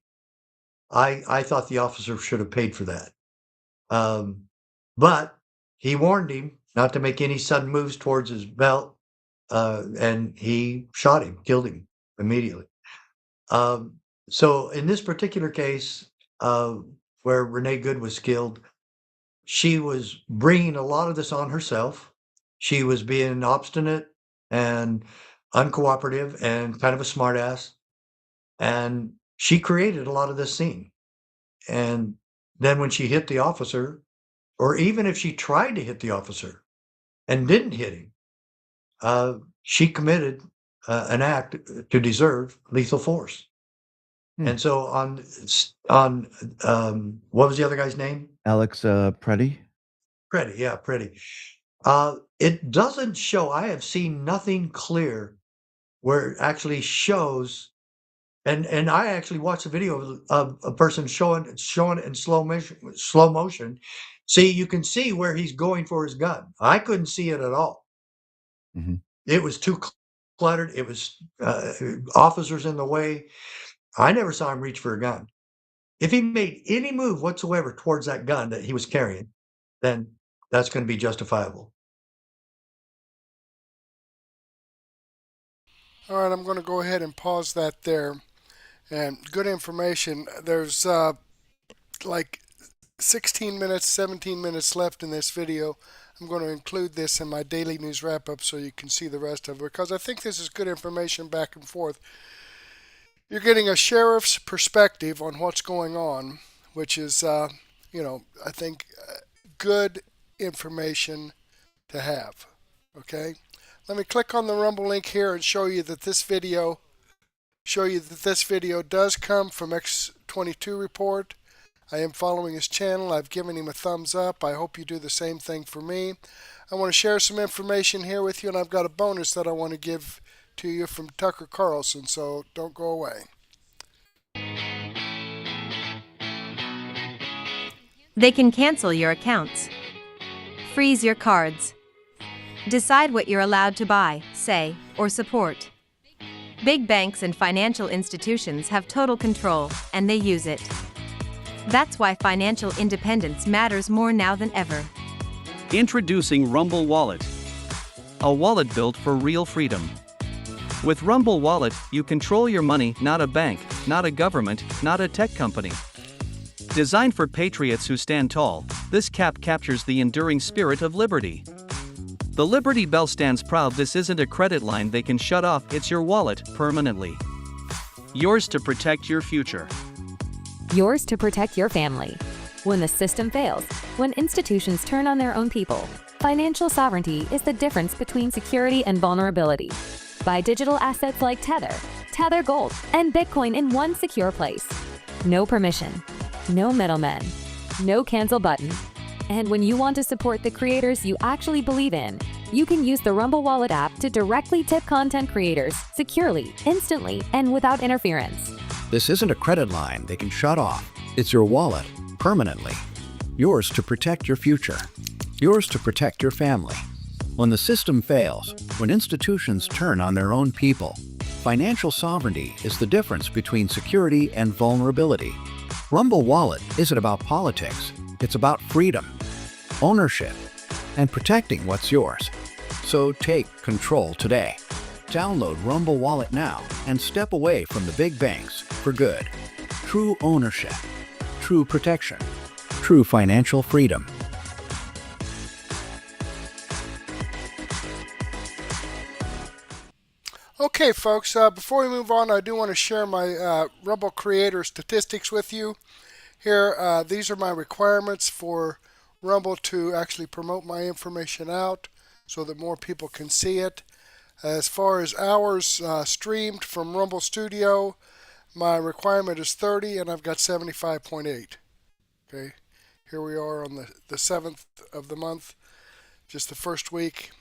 I thought the officer should have paid for that. But he warned him not to make any sudden moves towards his belt, and he shot him, killed him immediately. So in this particular case, where Renee Good was killed, she was bringing a lot of this on herself. She was being obstinate and uncooperative and kind of a smartass, and she created a lot of this scene. And then when she hit the officer, or even if she tried to hit the officer and didn't hit him, she committed an act to deserve lethal force. And so on what was the other guy's name? Alex Preddy? Preddy, yeah, Preddy. It doesn't show. I have seen nothing clear where it actually shows. And I actually watched a video of a person showing it in slow motion. See, you can see where he's going for his gun. I couldn't see it at all. Mhm. It was too cluttered. It was officers in the way. I never saw him reach for a gun. If he made any move whatsoever towards that gun that he was carrying, then that's going to be justifiable. All right, I'm going to go ahead and pause that there. And good information. There's like 16 minutes, 17 minutes left in this video. I'm going to include this in my daily news wrap up so you can see the rest of it, because I think this is good information back and forth. you're getting a sheriff's perspective on what's going on, which is, I think good information to have. Okay, let me click on the Rumble link here and show you that this video does come from X22 Report. I am following his channel. I've given him a thumbs up. I hope you do the same thing for me. I want to share some information here with you, and I've got a bonus that I want to give to you from Tucker Carlson, so don't go away. They can cancel your accounts, freeze your cards, decide what you're allowed to buy, say, or support. Big banks and financial institutions have total control, and they use it. That's why financial independence matters more now than ever. Introducing Rumble Wallet, a wallet built for real freedom. With Rumble Wallet, you control your money, not a bank, not a government, not a tech company. Designed for patriots who stand tall, this cap captures the enduring spirit of liberty. The Liberty Bell stands proud. This isn't a credit line they can shut off, it's your wallet, permanently. Yours to protect your future. Yours to protect your family. When the system fails, when institutions turn on their own people, financial sovereignty is the difference between security and vulnerability. Buy digital assets like Tether Gold, and Bitcoin in one secure place. No permission, no middlemen, no cancel button. And when you want to support the creators you actually believe in, you can use the Rumble Wallet app to directly tip content creators securely, instantly, and without interference. This isn't a credit line they can shut off. It's your wallet, permanently. Yours to protect your future. Yours to protect your family. When the system fails, when institutions turn on their own people, financial sovereignty is the difference between security and vulnerability. Rumble Wallet isn't about politics. It's about freedom, ownership, and protecting what's yours. So take control today. Download Rumble Wallet now and step away from the big banks for good. True ownership, true protection, true financial freedom. Okay, folks, before we move on, I do want to share my Rumble Creator statistics with you. Here, these are my requirements for Rumble to actually promote my information out so that more people can see it. As far as hours streamed from Rumble Studio, my requirement is 30 and I've got 75.8. Okay, here we are on the 7th of the month, just the first week.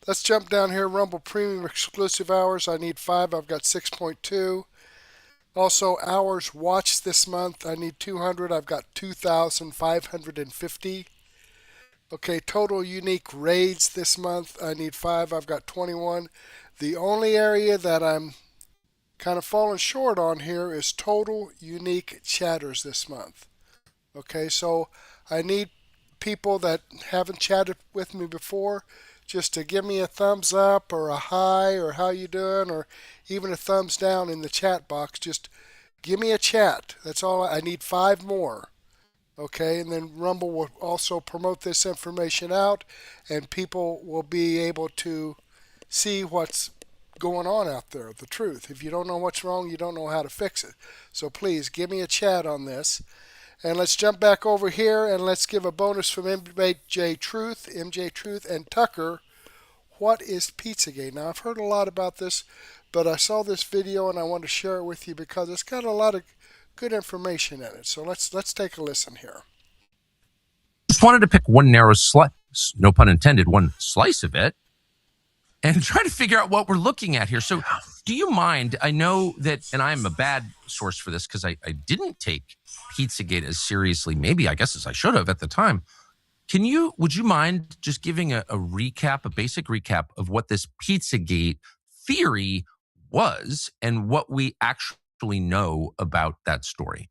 Let's jump down here. Rumble Premium exclusive hours, I need 5, I've got 6.2. Also, hours watched this month, I need 200, I've got 2,550. Okay, total unique raids this month, I need 5, I've got 21. The only area that I'm kind of falling short on here is total unique chatters this month. Okay, so I need people that haven't chatted with me before just to give me a thumbs up or a hi or how you doing, or even a thumbs down in the chat box. Just give me a chat. That's all. I need 5 more. Okay, and then Rumble will also promote this information out, and people will be able to see what's going on out there, the truth. If you don't know what's wrong, you don't know how to fix it. So please give me a chat on this. And let's jump back over here and let's give a bonus from MJTruth, and Tucker. What is PizzaGate? Now, I've heard a lot about this, but I saw this video and I want to share it with you because it's got a lot of good information in it. So let's take a listen here. Just wanted to pick one narrow slice, no pun intended, one slice of it, and try to figure out what we're looking at here. So do you mind, I know that, and I'm a bad source for this because I didn't take PizzaGate as seriously, maybe I guess as I should have at the time. Would you mind just giving a recap, a basic recap of what this PizzaGate theory was and what we actually know about that story?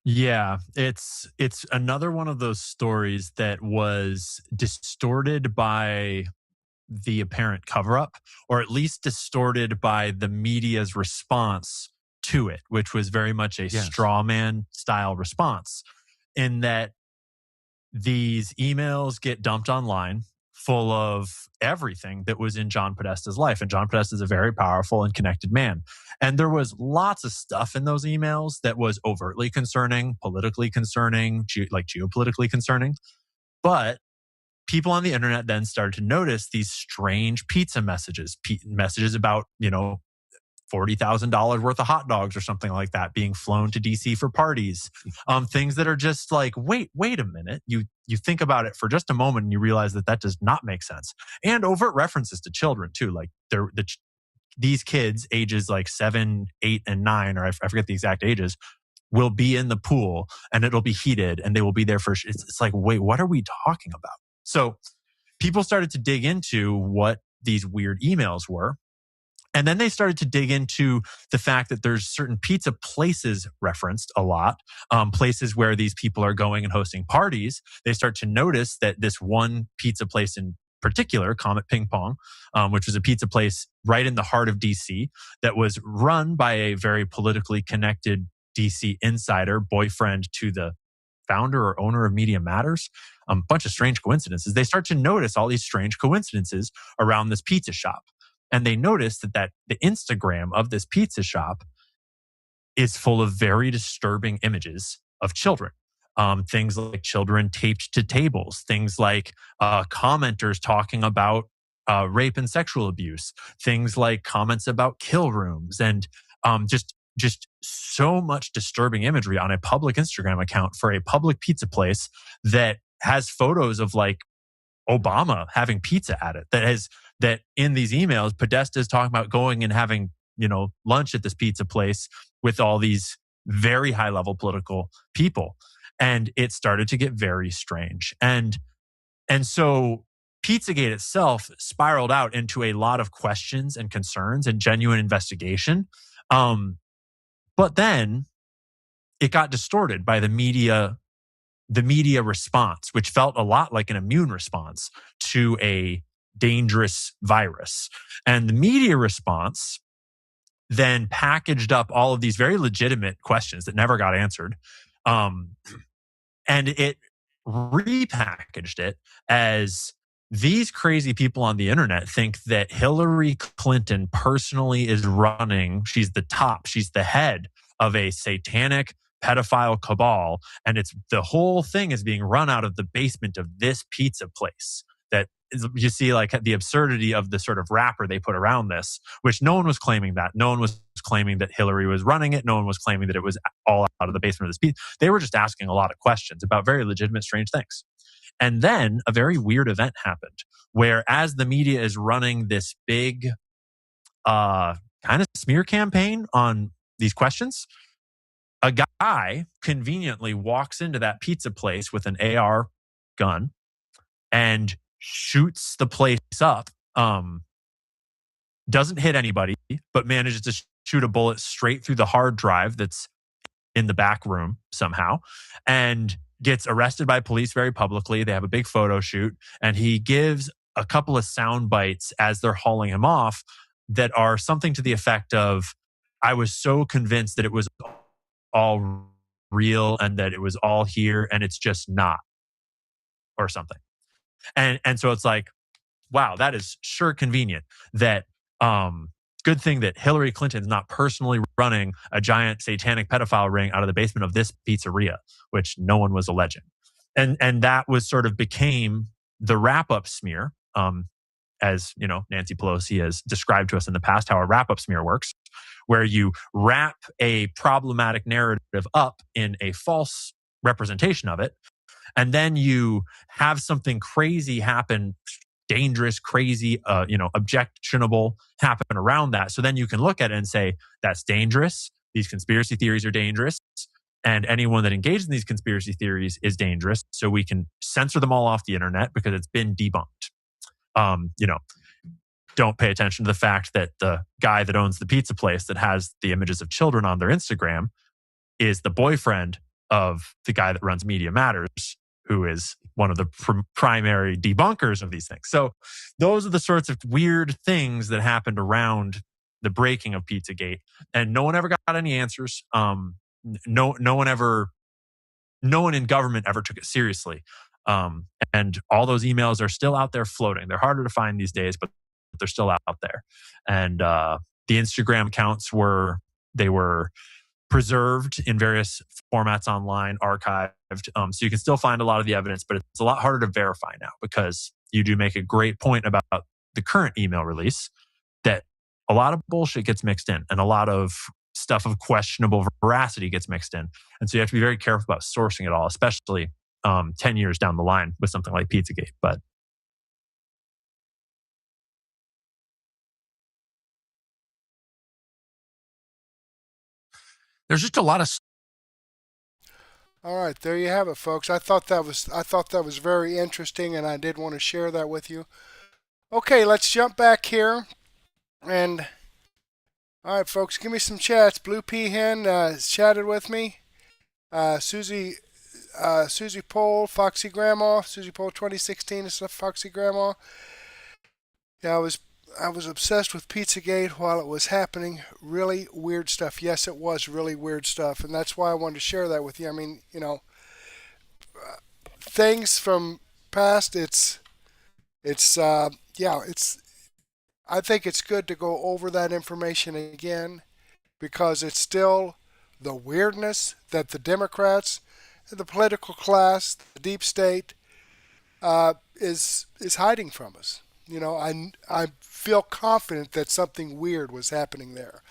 Yeah, it's another one of those stories that was distorted by the apparent cover-up, or at least distorted by the media's response to it, which was very much a straw man style response, in that these emails get dumped online full of everything that was in John Podesta's life. And John Podesta is a very powerful and connected man. And there was lots of stuff in those emails that was overtly concerning, politically concerning, geopolitically concerning. But people on the internet then started to notice these strange pizza messages, messages about, $40,000 worth of hot dogs or something like that being flown to DC for parties. Things that are just like, wait a minute. You think about it for just a moment and you realize that does not make sense. And overt references to children too. Like these kids ages like 7, 8, and 9, or I forget the exact ages, will be in the pool and it'll be heated and they will be there for, it's like, wait, what are we talking about? So people started to dig into what these weird emails were. And then they started to dig into the fact that there's certain pizza places referenced a lot, places where these people are going and hosting parties. They start to notice that this one pizza place in particular, Comet Ping Pong, which was a pizza place right in the heart of DC that was run by a very politically connected DC insider, boyfriend to the founder or owner of Media Matters. A bunch of strange coincidences. They start to notice all these strange coincidences around this pizza shop. And they noticed that the Instagram of this pizza shop is full of very disturbing images of children. Things like children taped to tables, things like commenters talking about rape and sexual abuse, things like comments about kill rooms, and just so much disturbing imagery on a public Instagram account for a public pizza place that has photos of like Obama having pizza at it. That in these emails, Podesta is talking about going and having, lunch at this pizza place with all these very high level political people. And it started to get very strange. And so PizzaGate itself spiraled out into a lot of questions and concerns and genuine investigation. But then it got distorted by the media response, which felt a lot like an immune response to a dangerous virus. And the media response then packaged up all of these very legitimate questions that never got answered. And it repackaged it as these crazy people on the internet think that Hillary Clinton personally is running. She's the top. She's the head of a satanic pedophile cabal. And the whole thing is being run out of the basement of this pizza place. That you see like the absurdity of the sort of wrapper they put around this, which no one was claiming that. No one was claiming that Hillary was running it. No one was claiming that it was all out of the basement of this pizza. They were just asking a lot of questions about very legitimate, strange things. And then a very weird event happened where as the media is running this big kind of smear campaign on these questions, a guy conveniently walks into that pizza place with an AR gun and shoots the place up. Doesn't hit anybody, but manages to shoot a bullet straight through the hard drive that's in the back room somehow, and gets arrested by police very publicly. They have a big photo shoot, and he gives a couple of sound bites as they're hauling him off that are something to the effect of, I was so convinced that it was all real and that it was all here and it's just not, or something. And so it's like, wow, that is sure convenient. That good thing that Hillary Clinton is not personally running a giant satanic pedophile ring out of the basement of this pizzeria, which no one was alleging. And that was sort of became the wrap-up smear, as Nancy Pelosi has described to us in the past how a wrap-up smear works, where you wrap a problematic narrative up in a false representation of it, and then you have something crazy happen, dangerous, crazy, objectionable happen around that. So then you can look at it and say, that's dangerous. These conspiracy theories are dangerous. And anyone that engages in these conspiracy theories is dangerous. So we can censor them all off the internet because it's been debunked. Don't pay attention to the fact that the guy that owns the pizza place that has the images of children on their Instagram is the boyfriend of the guy that runs Media Matters, who is one of the primary debunkers of these things. So those are the sorts of weird things that happened around the breaking of PizzaGate, and no one ever got any answers. No one in government ever took it seriously. And all those emails are still out there floating. They're harder to find these days, but they're still out there. And the Instagram accounts were preserved in various formats online, archived. So you can still find a lot of the evidence, but it's a lot harder to verify now, because you do make a great point about the current email release, that a lot of bullshit gets mixed in and a lot of stuff of questionable veracity gets mixed in. And so you have to be very careful about sourcing it all, especially 10 years down the line with something like PizzaGate. But there's just a lot of. All right, there you have it, folks. I thought that was very interesting, and I did want to share that with you. Okay, let's jump back here, and all right, folks, give me some chats. Blue Peahen chatted with me. Susie Pole, Foxy Grandma, Susie Pole 2016 is Foxy Grandma. Yeah, I was obsessed with Pizzagate while it was happening. Really weird stuff. Yes, it was really weird stuff, and that's why I wanted to share that with you. I mean, things from past. I think it's good to go over that information again, because it's still the weirdness that the Democrats, the political class, the deep state is hiding from us. I feel confident that something weird was happening there.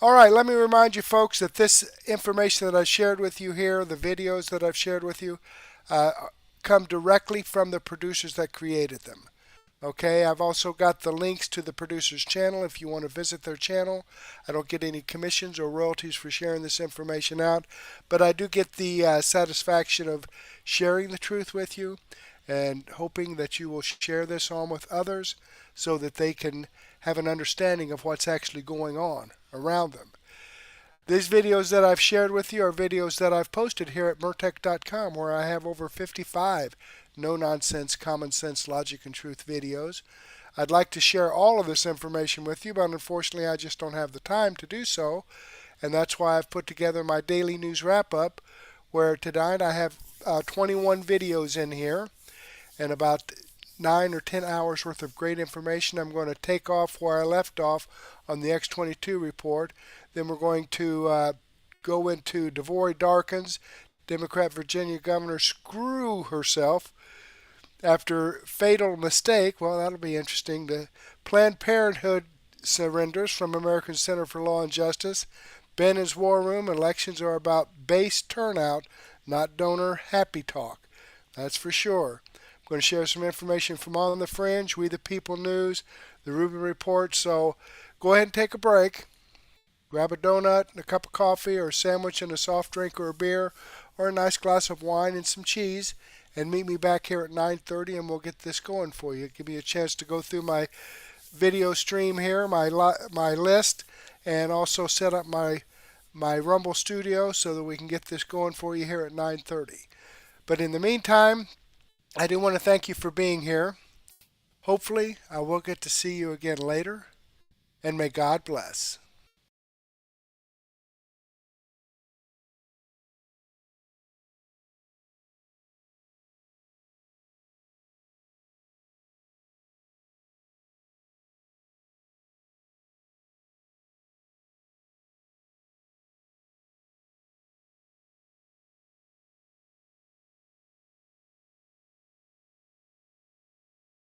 All right, let me remind you, folks, that this information that I shared with you here, the videos that I've shared with you, come directly from the producers that created them. Okay, I've also got the links to the producer's channel if you want to visit their channel. I don't get any commissions or royalties for sharing this information out, but I do get the satisfaction of sharing the truth with you and hoping that you will share this on with others so that they can have an understanding of what's actually going on around them. These videos that I've shared with you are videos that I've posted here at Murtech.com, where I have over 55 no-nonsense, common-sense, logic, and truth videos. I'd like to share all of this information with you, but unfortunately I just don't have the time to do so, and that's why I've put together my daily news wrap-up, where tonight I have 21 videos in here and about 9 or 10 hours worth of great information. I'm going to take off where I left off on the X22 report. Then we're going to go into Devory Darkins, Democrat Virginia governor, screw herself after fatal mistake. Well, that'll be interesting. The Planned Parenthood surrenders from American Center for Law and Justice. Bannon's War Room, elections are about base turnout, not donor happy talk. That's for sure. I'm going to share some information from On the Fringe, We the People News, the Rubin Report. So go ahead and take a break. Grab a donut and a cup of coffee, or a sandwich and a soft drink or a beer, or a nice glass of wine and some cheese, and meet me back here at 9:30, and we'll get this going for you. Give me a chance to go through my video stream here, my list, and also set up my Rumble studio so that we can get this going for you here at 9:30. But in the meantime, I do want to thank you for being here. Hopefully, I will get to see you again later, and may God bless.